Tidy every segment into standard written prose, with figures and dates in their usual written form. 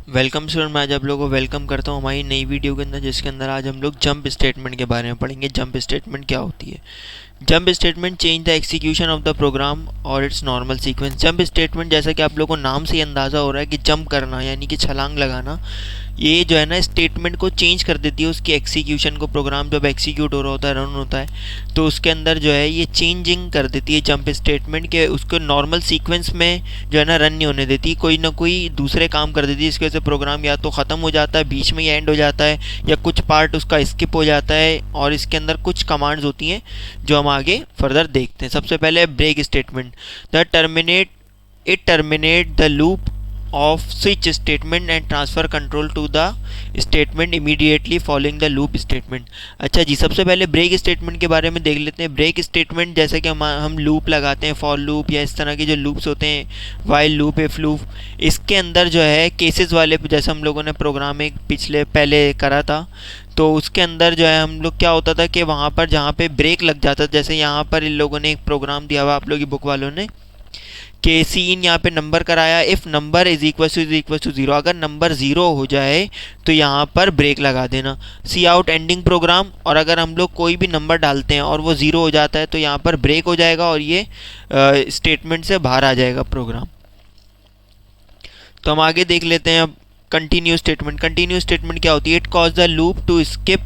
Welcome student, मैं आज आप लोगों को वेलकम करता हूँ हमारी नई वीडियो के अंदर, जिसके अंदर आज हम लोग जंप स्टेटमेंट के बारे में पढ़ेंगे। जंप स्टेटमेंट क्या होती है? Jump statement change the execution of the program और its normal sequence. Jump statement, जैसा कि आप लोगों को नाम से ही अंदाज़ा हो रहा है कि जंप करना यानी कि छलांग लगाना, ये जो है ना स्टेटमेंट को चेंज कर देती है, उसकी एक्सिक्यूशन को। प्रोग्राम जब एक्सिक्यूट हो रहा होता है, रन होता है, तो उसके अंदर जो है ये चेंजिंग कर देती है जंप स्टेटमेंट के। उसको नॉर्मल सीक्वेंस में जो है ना रन नहीं होने देती, कोई ना कोई दूसरे काम कर देती है। इसकी वजह से प्रोग्राम या तो ख़त्म हो जाता है, बीच में ही एंड हो जाता है, या कुछ पार्ट उसका स्किप हो जाता है। और इसके अंदर कुछ कमांड्स होती हैं जो हम आगे फर्दर देखते हैं। सबसे पहले break statement. It terminate the loop of switch statement and transfer control to the statement immediately following the loop statement। अच्छा जी, सबसे पहले ब्रेक स्टेटमेंट के बारे में देख लेते हैं। ब्रेक स्टेटमेंट जैसे कि हम लूप लगाते हैं, फॉर लूप या इस तरह के जो लूप्स होते हैं, वाइल लूप, इफ लूप, इसके अंदर जो है केसेस वाले, जैसे हम लोगों ने प्रोग्राम एक पहले करा था, तो उसके अंदर जो है हम लोग क्या होता था कि वहाँ पर जहाँ पे ब्रेक लग जाता था, जैसे यहाँ पर इन लोगों ने एक प्रोग्राम दिया हुआ, आप लोग की बुक वालों ने, के सीन यहाँ पे नंबर कराया। If number is equal to zero, अगर नंबर ज़ीरो हो जाए तो यहाँ पर ब्रेक लगा देना। सी आउट एंडिंग प्रोग्राम, और अगर हम लोग कोई भी नंबर डालते हैं और वो ज़ीरो हो जाता है तो यहाँ पर ब्रेक हो जाएगा और ये स्टेटमेंट से बाहर आ जाएगा प्रोग्राम। तो हम आगे देख लेते हैं अब कंटिन्यू स्टेटमेंट। कंटिन्यू स्टेटमेंट क्या होती है? It cause the loop to skip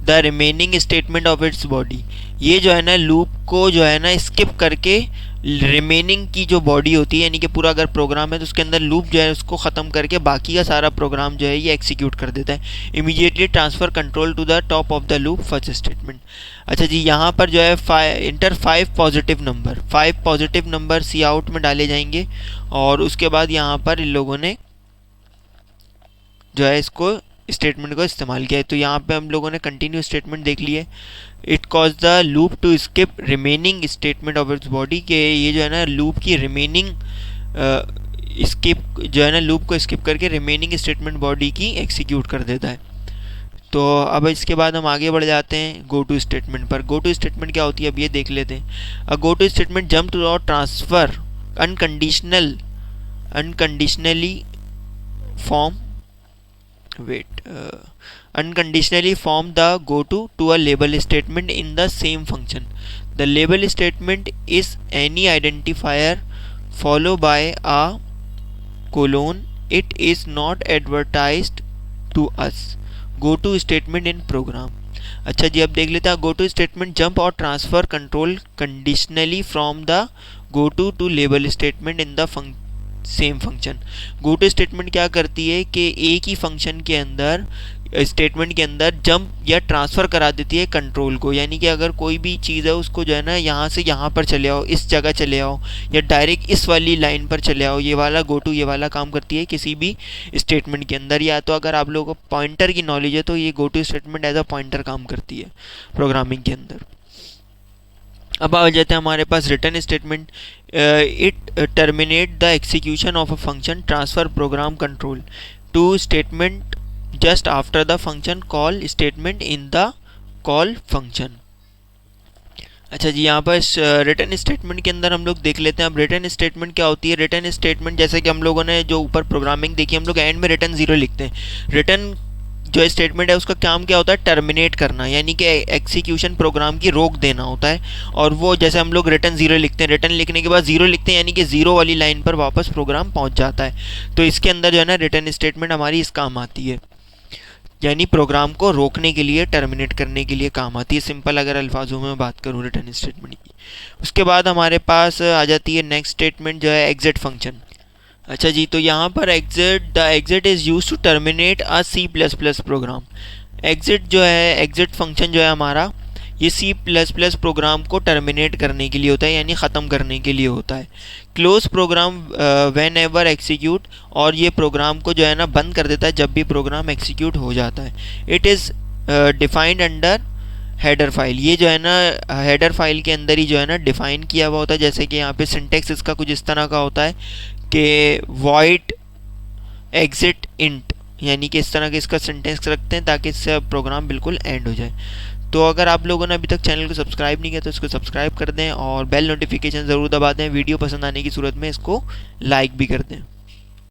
the remaining statement of its body. ये जो है ना लूप को जो है ना स्किप करके रिमेनिंग की जो बॉडी होती है, यानी कि पूरा अगर प्रोग्राम है तो उसके अंदर लूप जो है उसको ख़त्म करके बाकी का सारा प्रोग्राम जो है ये एक्सिक्यूट कर देता है। Immediately transfer control to the top of the loop first statement. अच्छा जी, यहाँ पर जो है enter 5 positive number, 5 positive number cout में डाले जाएंगे, और उसके बाद यहाँ पर इन लोगों ने जो है इसको स्टेटमेंट को इस्तेमाल किया है। तो यहाँ पे हम लोगों ने कंटिन्यू स्टेटमेंट देख ली है। It cause the loop to skip remaining statement of its body, के ये जो है ना लूप की रिमेनिंग स्किप जो है ना लूप को स्किप करके रिमेनिंग स्टेटमेंट बॉडी की एक्सिक्यूट कर देता है। तो अब इसके बाद हम आगे बढ़ जाते हैं गो टू स्टेटमेंट पर। गो टू स्टेटमेंट क्या होती है अब ये देख लेते हैं। Go to statement jump to और transfer unconditionally form unconditionally form the goto to a label statement in the same function. The label statement is any identifier followed by a colon. It is not advertised to us. Goto statement in program। अच्छा जी, अब देख लेते हैं goto statement jump और transfer control conditionally from the goto to label statement in the same function. Goto statement क्या करती है कि एक ही फंक्शन के अंदर स्टेटमेंट के अंदर जंप या ट्रांसफ़र करा देती है कंट्रोल को, यानी कि अगर कोई भी चीज़ है उसको जो है ना यहाँ से यहाँ पर चले आओ, इस जगह चले आओ, या डायरेक्ट इस वाली लाइन पर चले आओ, ये वाला गोटू ये वाला काम करती है किसी भी स्टेटमेंट के अंदर। या तो अगर आप लोगों को पॉइंटर की नॉलेज है तो ये goto statement as a pointer काम करती है प्रोग्रामिंग के अंदर। अब आ जाते हैं हमारे पास return statement. It terminate the execution of a function transfer program control to statement just after the function call statement in the call function. अच्छा जी, यहाँ पर रिटर्न स्टेटमेंट के अंदर हम लोग देख लेते हैं अब रिटर्न स्टेटमेंट क्या होती है। रिटर्न स्टेटमेंट जैसे कि हम लोगों ने जो ऊपर प्रोग्रामिंग देखी, हम लोग एंड में रिटर्न ज़ीरो लिखते हैं। रिटर्न जो स्टेटमेंट है उसका काम क्या होता है? टर्मिनेट करना, यानी कि एक्सिक्यूशन प्रोग्राम की रोक देना होता है। और वो जैसे हम लोग रिटर्न ज़ीरो लिखते हैं, रिटर्न लिखने के बाद ज़ीरो लिखते हैं, यानी कि ज़ीरो वाली लाइन पर वापस प्रोग्राम पहुंच जाता है। तो इसके अंदर जो है ना रिटर्न स्टेटमेंट हमारी इस काम आती है, यानी प्रोग्राम को रोकने के लिए, टर्मिनेट करने के लिए काम आती है। सिंपल अगर अल्फाजों में बात करूँ रिटर्न स्टेटमेंट की। उसके बाद हमारे पास आ जाती है नेक्स्ट स्टेटमेंट जो है एग्जिट फंक्शन। अच्छा जी, तो यहाँ पर the exit is use to terminate a C++ program. Exit जो है, एग्जिट फंक्शन जो है हमारा, ये C++ प्रोग्राम को टर्मिनेट करने के लिए होता है, यानी ख़त्म करने के लिए होता है। Close program whenever execute, और ये प्रोग्राम को जो है ना बंद कर देता है जब भी प्रोग्राम एक्सिक्यूट हो जाता है। It is defined under header file. ये जो है ना हेडर फाइल के अंदर ही जो है ना डिफ़ाइन किया हुआ होता है। जैसे कि यहाँ पे सिंटेक्स इसका कुछ इस तरह का होता है कि वॉइड एग्जिट इंट, यानी कि इस तरह के इसका सिंटेक्स रखते हैं ताकि इससे प्रोग्राम बिल्कुल एंड हो जाए। तो अगर आप लोगों ने अभी तक चैनल को सब्सक्राइब नहीं किया तो इसको सब्सक्राइब कर दें और बेल नोटिफिकेशन ज़रूर दबा दें। वीडियो पसंद आने की सूरत में इसको लाइक भी कर दें।